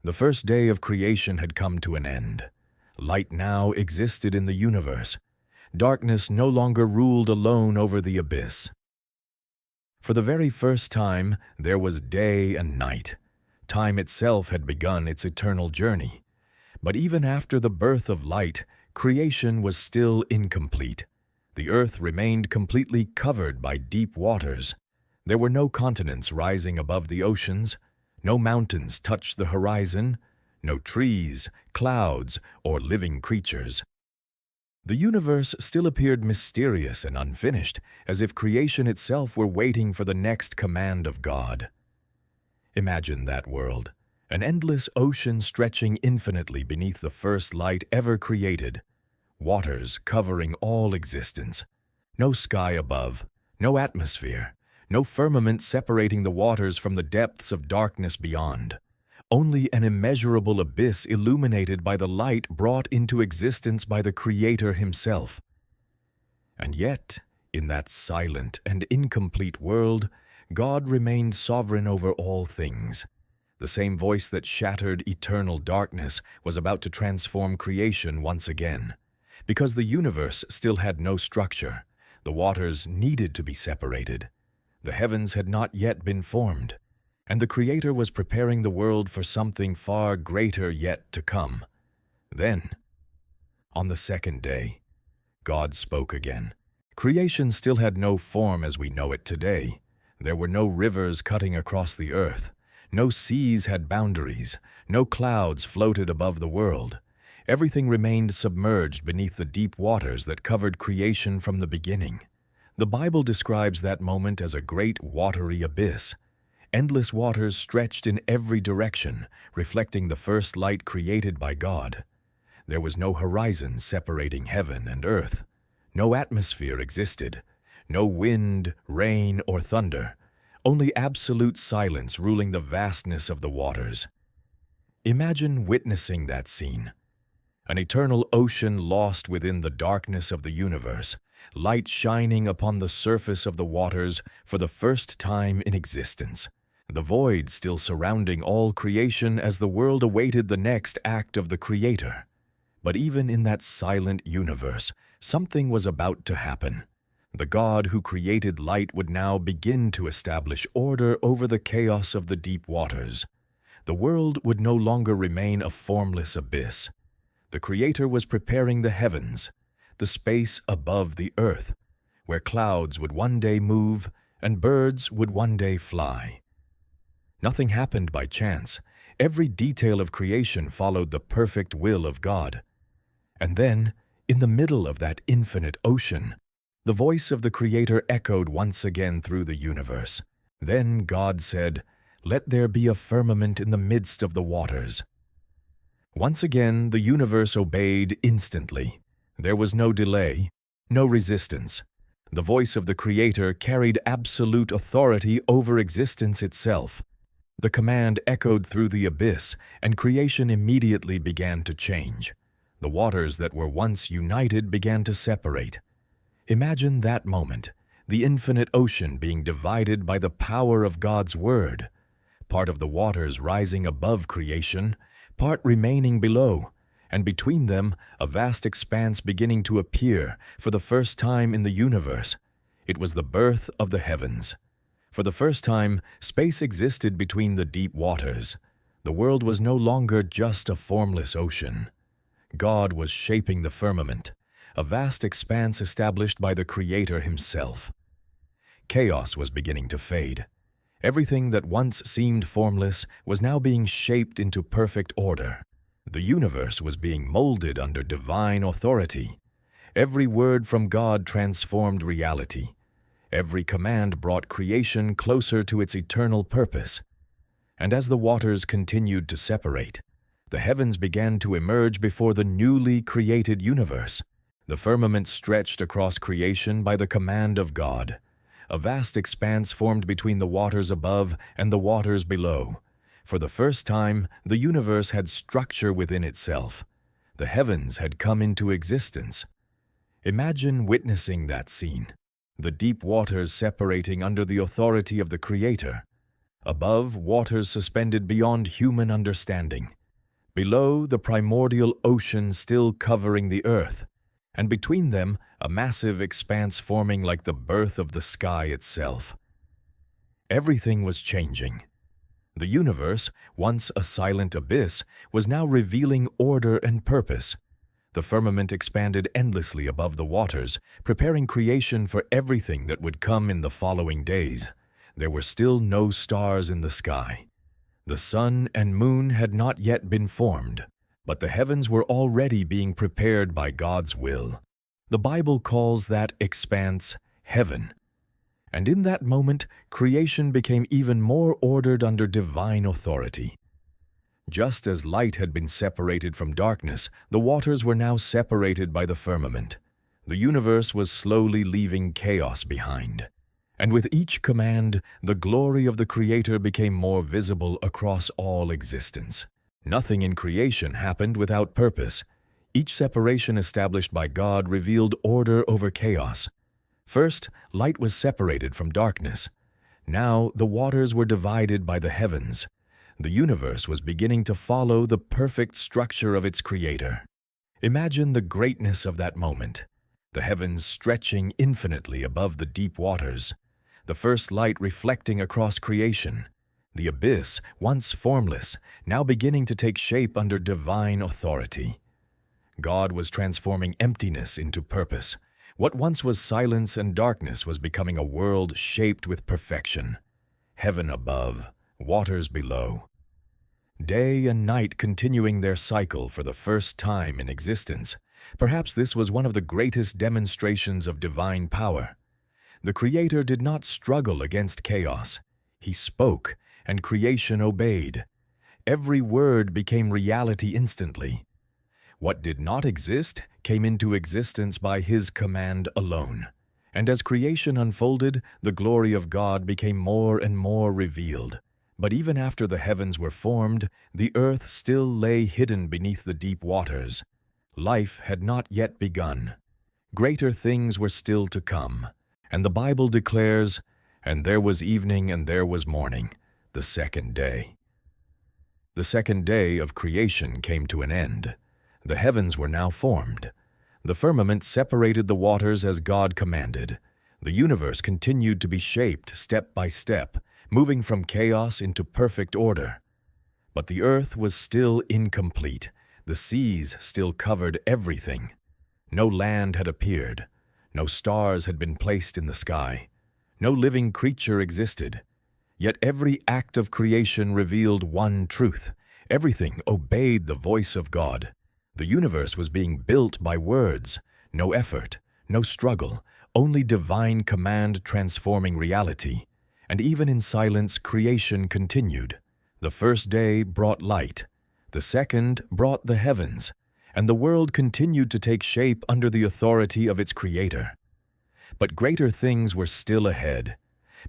The first day of creation had come to an end. Light now existed in the universe. Darkness no longer ruled alone over the abyss. For the very first time, there was day and night. Time itself had begun its eternal journey. But even after the birth of light, creation was still incomplete. The earth remained completely covered by deep waters. There were no continents rising above the oceans. No mountains touched the horizon. No trees, clouds, or living creatures. The universe still appeared mysterious and unfinished, as if creation itself were waiting for the next command of God. Imagine that world, an endless ocean stretching infinitely beneath the first light ever created, waters covering all existence, no sky above, no atmosphere, no firmament separating the waters from the depths of darkness beyond. Only an immeasurable abyss illuminated by the light brought into existence by the Creator Himself. And yet, in that silent and incomplete world, God remained sovereign over all things. The same voice that shattered eternal darkness was about to transform creation once again. Because the universe still had no structure, the waters needed to be separated. The heavens had not yet been formed, and the Creator was preparing the world for something far greater yet to come. Then, on the second day, God spoke again. Creation still had no form as we know it today. There were no rivers cutting across the earth. No seas had boundaries. No clouds floated above the world. Everything remained submerged beneath the deep waters that covered creation from the beginning. The Bible describes that moment as a great watery abyss. Endless waters stretched in every direction, reflecting the first light created by God. There was no horizon separating heaven and earth. No atmosphere existed. No wind, rain, or thunder. Only absolute silence ruling the vastness of the waters. Imagine witnessing that scene. An eternal ocean lost within the darkness of the universe, light shining upon the surface of the waters for the first time in existence. The void still surrounding all creation as the world awaited the next act of the Creator. But even in that silent universe, something was about to happen. The God who created light would now begin to establish order over the chaos of the deep waters. The world would no longer remain a formless abyss. The Creator was preparing the heavens, the space above the earth, where clouds would one day move and birds would one day fly. Nothing happened by chance. Every detail of creation followed the perfect will of God. And then, in the middle of that infinite ocean, the voice of the Creator echoed once again through the universe. Then God said, "Let there be a firmament in the midst of the waters." Once again, the universe obeyed instantly. There was no delay, no resistance. The voice of the Creator carried absolute authority over existence itself. The command echoed through the abyss, and creation immediately began to change. The waters that were once united began to separate. Imagine that moment, the infinite ocean being divided by the power of God's word, part of the waters rising above creation, part remaining below, and between them a vast expanse beginning to appear for the first time in the universe. It was the birth of the heavens. For the first time, space existed between the deep waters. The world was no longer just a formless ocean. God was shaping the firmament, a vast expanse established by the Creator Himself. Chaos was beginning to fade. Everything that once seemed formless was now being shaped into perfect order. The universe was being molded under divine authority. Every word from God transformed reality. Every command brought creation closer to its eternal purpose. And as the waters continued to separate, the heavens began to emerge before the newly created universe. The firmament stretched across creation by the command of God. A vast expanse formed between the waters above and the waters below. For the first time, the universe had structure within itself. The heavens had come into existence. Imagine witnessing that scene. The deep waters separating under the authority of the Creator. Above, waters suspended beyond human understanding. Below, the primordial ocean still covering the earth, and between them, a massive expanse forming like the birth of the sky itself. Everything was changing. The universe, once a silent abyss, was now revealing order and purpose. The firmament expanded endlessly above the waters, preparing creation for everything that would come in the following days. There were still no stars in the sky. The sun and moon had not yet been formed, but the heavens were already being prepared by God's will. The Bible calls that expanse heaven. And in that moment, creation became even more ordered under divine authority. Just as light had been separated from darkness, the waters were now separated by the firmament. The universe was slowly leaving chaos behind. And with each command, the glory of the Creator became more visible across all existence. Nothing in creation happened without purpose. Each separation established by God revealed order over chaos. First, light was separated from darkness. Now, the waters were divided by the heavens. The universe was beginning to follow the perfect structure of its Creator. Imagine the greatness of that moment. The heavens stretching infinitely above the deep waters. The first light reflecting across creation. The abyss, once formless, now beginning to take shape under divine authority. God was transforming emptiness into purpose. What once was silence and darkness was becoming a world shaped with perfection. Heaven above, waters below. Day and night continuing their cycle for the first time in existence. Perhaps this was one of the greatest demonstrations of divine power. The Creator did not struggle against chaos. He spoke, and creation obeyed. Every word became reality instantly. What did not exist came into existence by His command alone. And as creation unfolded, the glory of God became more and more revealed. But even after the heavens were formed, the earth still lay hidden beneath the deep waters. Life had not yet begun. Greater things were still to come. And the Bible declares, "And there was evening and there was morning, the second day." The second day of creation came to an end. The heavens were now formed. The firmament separated the waters as God commanded. The universe continued to be shaped step by step, moving from chaos into perfect order. But the earth was still incomplete. The seas still covered everything. No land had appeared. No stars had been placed in the sky. No living creature existed. Yet every act of creation revealed one truth. Everything obeyed the voice of God. The universe was being built by words. No effort, no struggle, only divine command transforming reality. And even in silence, creation continued. The first day brought light. The second brought the heavens. And the world continued to take shape under the authority of its Creator. But greater things were still ahead,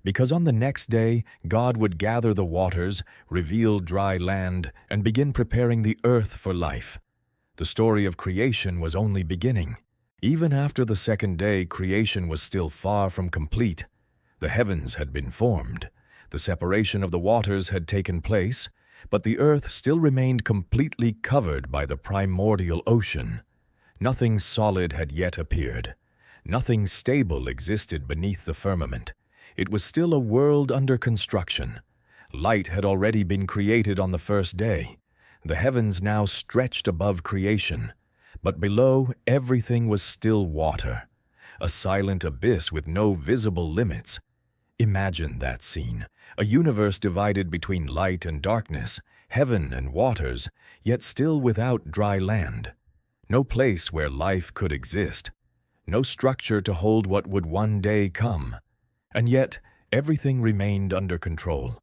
because on the next day God would gather the waters, reveal dry land, and begin preparing the earth for life. The story of creation was only beginning. Even after the second day, creation was still far from complete. The heavens had been formed. The separation of the waters had taken place, but the earth still remained completely covered by the primordial ocean. Nothing solid had yet appeared. Nothing stable existed beneath the firmament. It was still a world under construction. Light had already been created on the first day. The heavens now stretched above creation. But below, everything was still water. A silent abyss with no visible limits. Imagine that scene. A universe divided between light and darkness, heaven and waters, yet still without dry land. No place where life could exist. No structure to hold what would one day come. And yet, everything remained under control.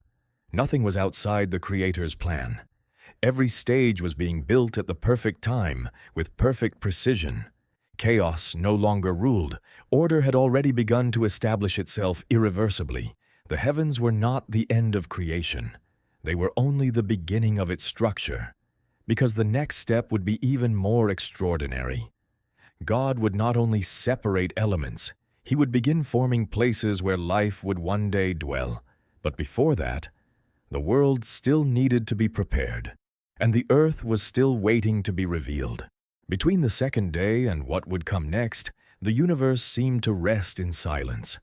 Nothing was outside the Creator's plan. Every stage was being built at the perfect time, with perfect precision. Chaos no longer ruled. Order had already begun to establish itself irreversibly. The heavens were not the end of creation. They were only the beginning of its structure. Because the next step would be even more extraordinary. God would not only separate elements, He would begin forming places where life would one day dwell. But before that, The world still needed to be prepared, and the earth was still waiting to be revealed. Between the second day and what would come next, the universe seemed to rest in silence.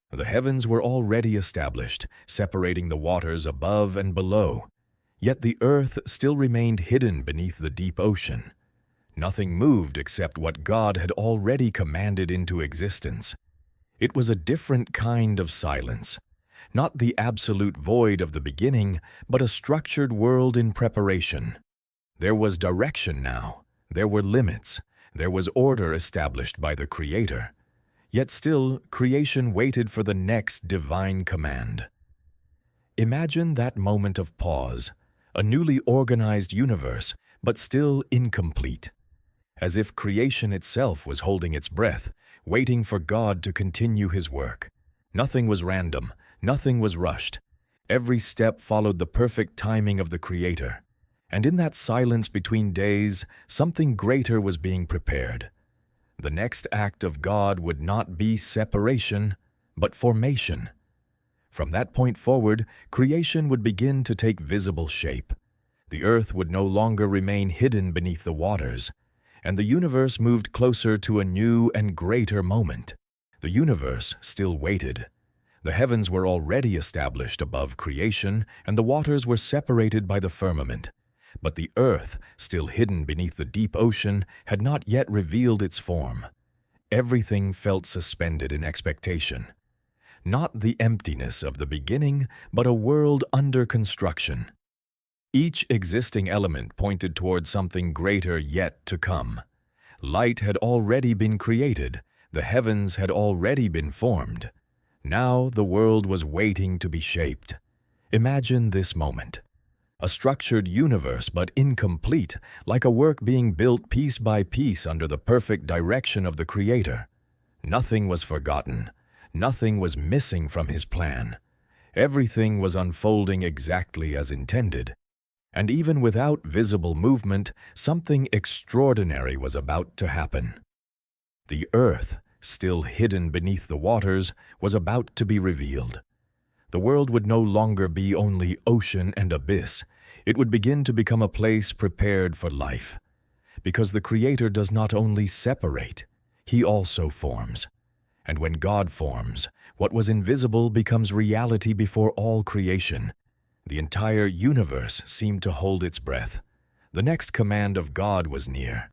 The heavens were already established, separating the waters above and below. Yet the earth still remained hidden beneath the deep ocean. Nothing moved except what God had already commanded into existence. It was a different kind of silence. Not the absolute void of the beginning, but a structured world in preparation. There was direction now. There were limits. There was order established by the Creator. Yet still, creation waited for the next divine command. Imagine that moment of pause, a newly organized universe, but still incomplete. As if creation itself was holding its breath, waiting for God to continue His work. Nothing was random. Nothing was rushed. Every step followed the perfect timing of the Creator. And in that silence between days, something greater was being prepared. The next act of God would not be separation, but formation. From that point forward, creation would begin to take visible shape. The earth would no longer remain hidden beneath the waters, and the universe moved closer to a new and greater moment. The universe still waited. The heavens were already established above creation, and the waters were separated by the firmament. But the earth, still hidden beneath the deep ocean, had not yet revealed its form. Everything felt suspended in expectation. Not the emptiness of the beginning, but a world under construction. Each existing element pointed toward something greater yet to come. Light had already been created. The heavens had already been formed. Now the world was waiting to be shaped. Imagine this moment. A structured universe, but incomplete, like a work being built piece by piece under the perfect direction of the Creator. Nothing was forgotten. Nothing was missing from His plan. Everything was unfolding exactly as intended. And even without visible movement, something extraordinary was about to happen. The earth, still hidden beneath the waters, was about to be revealed. The world would no longer be only ocean and abyss. It would begin to become a place prepared for life. Because the Creator does not only separate, He also forms. And when God forms, what was invisible becomes reality before all creation. The entire universe seemed to hold its breath. The next command of God was near,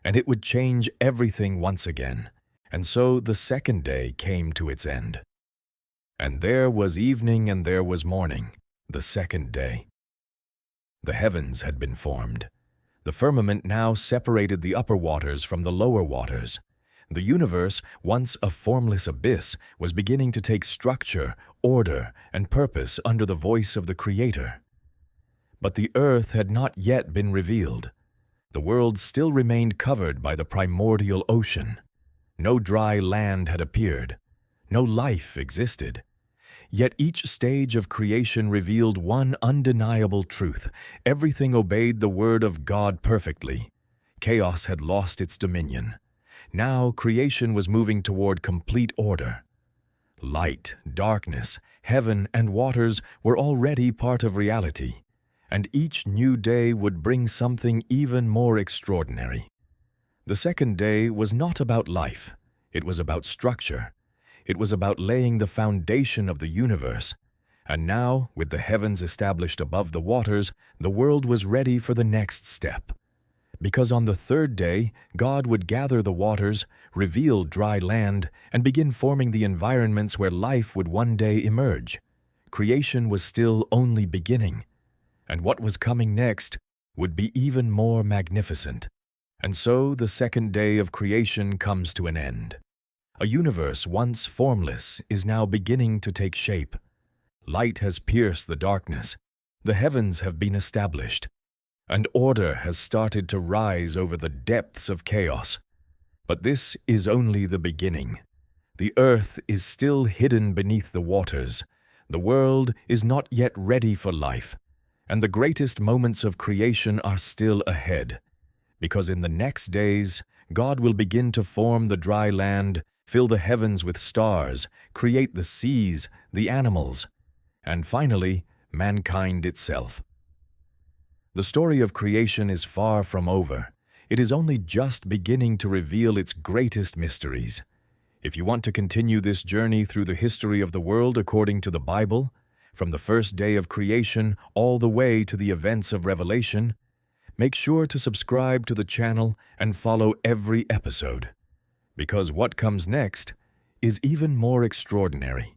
and it would change everything once again. And so the second day came to its end. And there was evening and there was morning, the second day. The heavens had been formed. The firmament now separated the upper waters from the lower waters. The universe, once a formless abyss, was beginning to take structure, order, and purpose under the voice of the Creator. But the earth had not yet been revealed. The world still remained covered by the primordial ocean. No dry land had appeared. No life existed. Yet each stage of creation revealed one undeniable truth. Everything obeyed the word of God perfectly. Chaos had lost its dominion. Now creation was moving toward complete order. Light, darkness, heaven, and waters were already part of reality, and each new day would bring something even more extraordinary. The second day was not about life. It was about structure. It was about laying the foundation of the universe. And now, with the heavens established above the waters, the world was ready for the next step. Because on the third day, God would gather the waters, reveal dry land, and begin forming the environments where life would one day emerge. Creation was still only beginning, and what was coming next would be even more magnificent. And so the second day of creation comes to an end. A universe once formless is now beginning to take shape. Light has pierced the darkness. The heavens have been established, and order has started to rise over the depths of chaos. But this is only the beginning. The earth is still hidden beneath the waters. The world is not yet ready for life, and the greatest moments of creation are still ahead. Because in the next days, God will begin to form the dry land, fill the heavens with stars, create the seas, the animals, and finally, mankind itself. The story of creation is far from over. It is only just beginning to reveal its greatest mysteries. If you want to continue this journey through the history of the world according to the Bible, from the first day of creation all the way to the events of Revelation, make sure to subscribe to the channel and follow every episode, because what comes next is even more extraordinary.